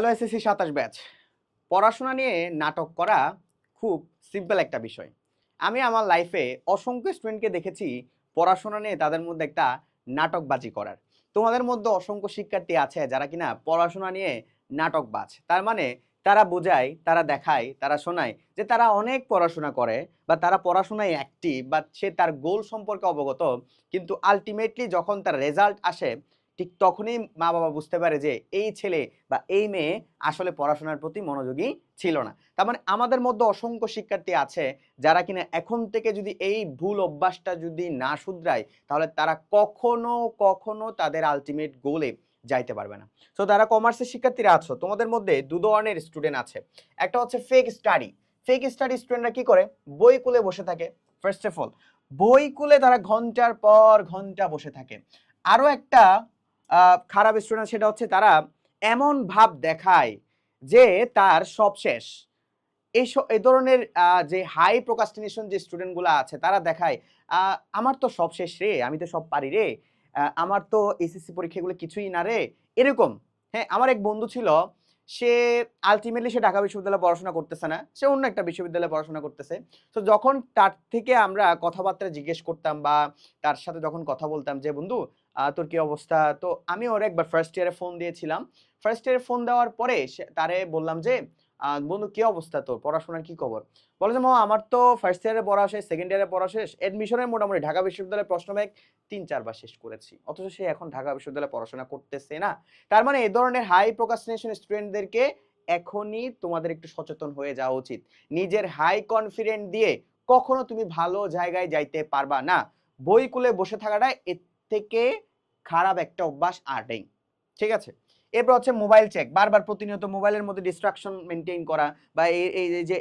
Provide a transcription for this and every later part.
Hello SSC 27 batch. পড়াশোনা নিয়ে নাটক করা খুব সিম্পল একটা বিষয়। আমি আমার লাইফে অসংখ্য স্টুডেন্টকে দেখেছি পড়াশোনা নিয়ে তাদের মধ্যে একটা নাটকবাজি করার। তোমাদের মধ্যে অসংখ্য শিক্ষার্থী আছে যারা কিনা পড়াশোনা নিয়ে নাটকবাজ। তার মানে তারা বোঝায়, তারা দেখায়, তারা শোনায় যে তারা অনেক পড়াশোনা করে বা তারা পড়াশোনায় অ্যাক্টিভ বা সে তার গোল সম্পর্কে অবগত। কিন্তু আল্টিমেটলি যখন তার রেজাল্ট আসে ঠিক তখনই মা-বাবা বুঝতে পারে যে এই ছেলে বা এই মেয়ে আসলে পড়াশোনার প্রতি মনোযোগী ছিল না। তার মানে আমাদের মধ্যে অসংখ্য শিক্ষার্থী আছে যারা কিনা এখন থেকে যদি এই ভুল অভ্যাসটা যদি না শুধরায় তাহলে তারা কখনো তাদের আল্টিমেট গোলে যাইতে পারবে না। সো যারা কমার্সের শিক্ষার্থীরা আছো তোমাদের মধ্যে দু ধরনের স্টুডেন্ট আছে। একটা হচ্ছে ফেক স্টাডি। ফেক স্টাডি স্টুডেন্টরা কি করে? বই খুলে বসে থাকে। ফার্স্ট অফ অল বই খুলে তারা ঘন্টার পর ঘন্টা বসে থাকে। আরো একটা খারাপ স্টুডেন্ট সেটা হচ্ছে তারা এমন ভাব দেখায় যে তার সব শেষ। এই ধরনের যে হাই প্রোক্রাস্টিনেশন যে স্টুডেন্টগুলো আছে তারা দেখায় আমার তো সব শেষ রে, আমি তো সব পারি রে, আমার তো এসএসসি পরীক্ষাগুলো কিছুই না রে, এরকম। হ্যাঁ, আমার এক বন্ধু ছিল, সে আলটিমেটলি সে ঢাকা বিশ্ববিদ্যালয়ে পড়াশোনা করতেছে না, সে অন্য একটা বিশ্ববিদ্যালয়ে পড়াশোনা করতেছে। তো যখন তার থেকে আমরা কথাবার্তা জিজ্ঞেস করতাম বা তার সাথে যখন কথা বলতাম যে বন্ধু তোর কি অবস্থা, তো আমি ওর একবার ফার্স্ট ইয়ারে ফোন দিয়েছিলাম। ফার্স্ট ইয়ারে ফোন দেওয়ার পরে তারে বললাম যে বন্ধু কি অবস্থা, তোর পড়াশোনার কি খবর? বলে যে আমার তো ফার্স্ট ইয়ারে পড়া শেষ, সেকেন্ড ইয়ারে পড়া শেষ, এডমিশনের মোটামুটি ঢাকা বিশ্ববিদ্যালয়ের প্রশ্ন ব্যাংক 3-4 বার শেষ করেছি, অথচ সে এখন ঢাকা বিশ্ববিদ্যালয়ে পড়াশোনা করতেছে না। তার মানে এই ধরনের হাই প্রোক্রাস্টিনেশন স্টুডেন্টদেরকে এখনই তোমাদের একটু সচেতন হয়ে যাওয়া উচিত। নিজের হাই কনফিডেন্ট দিয়ে কখনো তুমি ভালো জায়গায় যাইতে পারবা না। বই খুলে বসে থাকাটা এর থেকে খারাপ একটা অভ্যাস আর নেই। ঠিক আছে? এরপর হচ্ছে মোবাইল চেক, বারবার প্রতিনিয়ত মোবাইলের মধ্যে ডিস্ট্রাকশন মেনটেন করা বা এই যে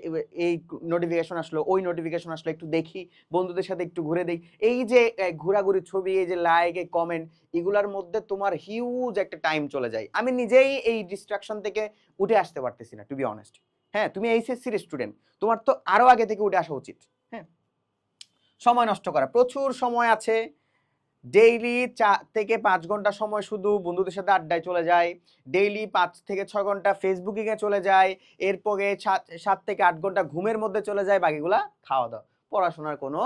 এই নোটিফিকেশন আসলো, ওই নোটিফিকেশন আসলো, একটু দেখি, বন্ধুদের সাথে একটু ঘুরে দেই, এই যে ঘোরাঘুরি ছবি, এই যে লাইক, এই কমেন্ট, এগুলার মধ্যে তোমার হিউজ একটা টাইম চলে যায়। আমি নিজেই এই ডিস্ট্রাকশন থেকে উঠে আসতে পারতেছি না, টু বি অনেস্ট। হ্যাঁ, তুমি এইচএসসির স্টুডেন্ট, তোমার তো আরো আগে থেকে উঠে আসা উচিত। হ্যাঁ, সময় নষ্ট করা, প্রচুর সময় আছে। ডেইলি 4 থেকে 5 ঘন্টা সময় শুধু বন্ধুদের সাথে আড্ডায় চলে যায়। ডেইলি 5 থেকে 6 ঘন্টা ফেসবুকিংয়ে চলে যায়। এরপরে 7 থেকে 8 ঘন্টা ঘুমের মধ্যে চলে যায়, বাকিগুলা খাওয়া দাওয়া। পড়াশোনার কোনো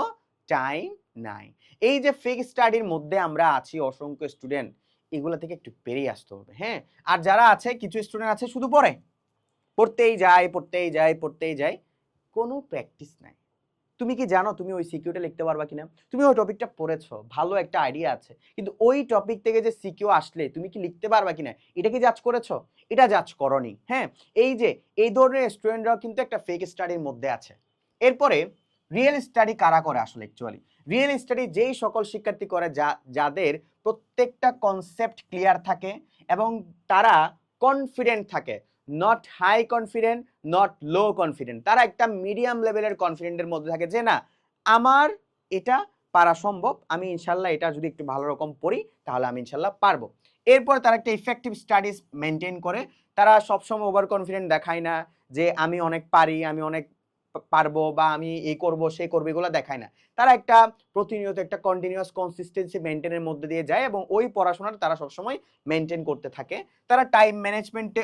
টাইম নাই। এই যে ফেক স্টাডির মধ্যে আমরা আছি অসংখ্য স্টুডেন্ট, এগুলা থেকে একটু বেরিয়ে আসতে হবে। হ্যাঁ, আর যারা আছে কিছু স্টুডেন্ট আছে শুধু পড়ে, পড়তেই যায়, কোনো প্র্যাকটিস নাই। তুমি কি জানো তুমি ওই সিকিউটা লিখতে পারবা কিনা? তুমি ওই টপিকটা পড়েছো, ভালো একটা আইডিয়া আছে, কিন্তু ওই টপিক থেকে যে সিকিউ আসলে তুমি কি লিখতে পারবা কিনা এটা কি জাজ করেছো? এটা জাজ করনি। হ্যাঁ, এই যে এই ধরনের স্টুডেন্টরাও কিন্তু একটা ফেক স্টাডির মধ্যে আছে। এরপরে রিয়েল স্টাডি কারা করে আসলে? অ্যাকচুয়ালি রিয়েল স্টাডি যেই সকল শিক্ষার্থী করে যাদের প্রত্যেকটা কনসেপ্ট ক্লিয়ার থাকে এবং তারা কনফিডেন্ট থাকে, not high confident, not low confident, তারা একটা মিডিয়াম লেভেলের কনফিডেন্টের মধ্যে থাকে যে না, আমার এটা পারা সম্ভব, আমি ইনশাল্লাহ এটা যদি একটু ভালো রকম পড়ি তাহলে আমি ইনশাল্লাহ পারবো। এরপর তারা একটা ইফেক্টিভ স্টাডিজ মেনটেন করে, তারা সবসময় ওভার কনফিডেন্ট দেখায় না যে আমি অনেক পারি, আমি অনেক পারবো বা আমি এই করব সে করবো, এগুলো দেখায় না। তারা একটা প্রতিনিয়ত একটা কন্টিনিউয়াস কনসিস্টেন্সি মেনটেনের মধ্যে দিয়ে যায় এবং ওই পড়াশোনাটা তারা সবসময় মেনটেন করতে থাকে। তারা টাইম ম্যানেজমেন্টে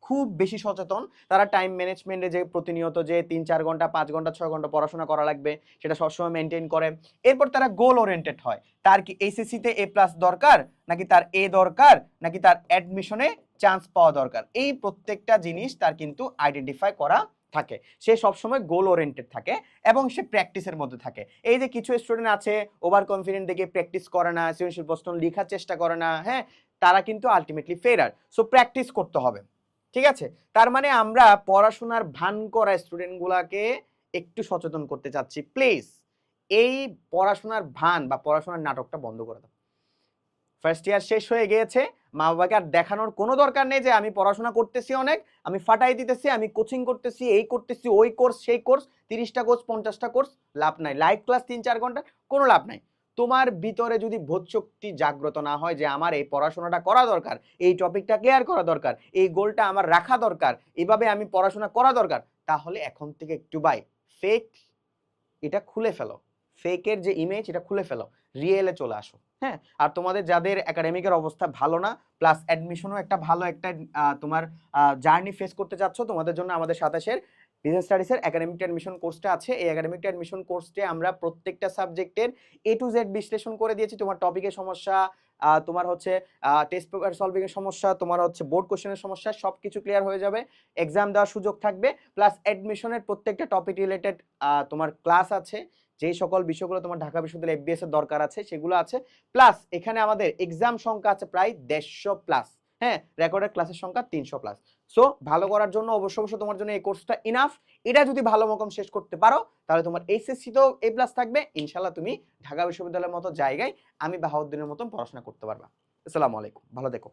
খুব বেশি সচেতন। তারা টাইম ম্যানেজমেন্টে যে প্রতিনিয়ত যে 3-4 ঘন্টা 5 ঘন্টা 6 ঘন্টা পড়াশোনা করা লাগবে সেটা সবসময় মেনটেন করে। এরপর তারা গোল ওরিয়েন্টেড হয়। তার কি এইচএসসি তে এ প্লাস দরকার, নাকি তার এ দরকার, নাকি তার অ্যাডমিশনে চান্স পাওয়া দরকার, এই প্রত্যেকটা জিনিস তার কিন্তু আইডেন্টিফাই করা থাকে। সে সবসময় গোল ওরিয়েন্টেড থাকে এবং সে প্র্যাকটিসের মধ্যে থাকে। এই যে কিছু স্টুডেন্ট আছে ওভার কনফিডেন্ট দেখে প্র্যাকটিস করে না, সৃজনশীল প্রশ্ন লেখার চেষ্টা করে না, হ্যাঁ, তারা কিন্তু আলটিমেটলি ফেরার। সো প্র্যাকটিস করতে হবে। ঠিক আছে? তার মানে আমরা পড়াশোনার ভান করা স্টুডেন্টগুলাকে একটু সচেতন করতে চাচ্ছি। প্লিজ এই পড়াশোনার ভান বা পড়াশোনার নাটকটা বন্ধ করে দাও। ফার্স্ট ইয়ার শেষ হয়ে গিয়েছে, মা বাবাকে আর দেখানোর কোনো দরকার নেই যে আমি পড়াশোনা করতেছি অনেক, আমি ফাটাই দিতেছি, আমি কোচিং করতেছি, এই করতেছি, ওই কোর্স, সেই কোর্স, 30টা কোর্স, 50টা কোর্স, লাভ নাই। লাইভ ক্লাস 3-4 ঘন্টা, কোনো লাভ নাই। তোমার ভিতরে যদি বোধশক্তি জাগ্রত না হয় যে আমার এই পড়াশোনাটা করা দরকার, এই টপিকটা ক্লিয়ার করা দরকার, এই গোলটা আমার রাখা দরকার, এভাবে আমি পড়াশোনা করা দরকার, তাহলে এখন থেকে একটু ফেক এটা খুলে ফেলো। ফেকের যে ইমেজ এটা খুলে ফেলো, রিয়েলে চলে আসো। হ্যাঁ, আর তোমাদের যাদের একাডেমিকের অবস্থা ভালো না, প্লাস অ্যাডমিশনও একটা ভালো একটা তোমার জার্নি ফেস করতে যাচ্ছ, তোমাদের জন্য আমাদের 27-এর বিজনেস স্টাডিজের একাডেমিক অ্যাডমিশন কোর্সটা আছে। এই একাডেমিক অ্যাডমিশন কোর্সে আমরা প্রত্যেকটা সাবজেক্টের A to Z বিশ্লেষণ করে দিয়েছি। তোমার টপিকের সমস্যা, তোমার হচ্ছে টেস্ট পেপার সলভিং এর সমস্যা, তোমার হচ্ছে বোর্ড কোশ্চেনের সমস্যা, সবকিছু ক্লিয়ার হয়ে যাবে। এক্সাম দেওয়ার সুযোগ থাকবে, প্লাস অ্যাডমিশনের প্রত্যেকটা টপিক রিলেটেড তোমার ক্লাস আছে। যেই সকল বিষয়গুলো তোমার ঢাকা বিশ্ববিদ্যালয় FBS এর দরকার আছে সেগুলো আছে। প্লাস এখানে আমাদের এক্সাম সংখ্যা আছে প্রায় 150 প্লাস। হ্যাঁ, রেকর্ডেড ক্লাসের সংখ্যা 300 প্লাস। সো ভালো করার জন্য অবশ্যই তোমার জন্য এই কোর্সটা ইনাফ। এটা যদি ভালো মতন শেষ করতে পারো তাহলে তোমার এইচএসসি তেও A+ থাকবে। ইনশাআল্লাহ তুমি ঢাকা বিশ্ববিদ্যালয়ের মতো জায়গায় আমি বাহাউদ্দিনের মতন পড়াশোনা করতে পারবা। আসসালামু আলাইকুম, ভালো থেকো।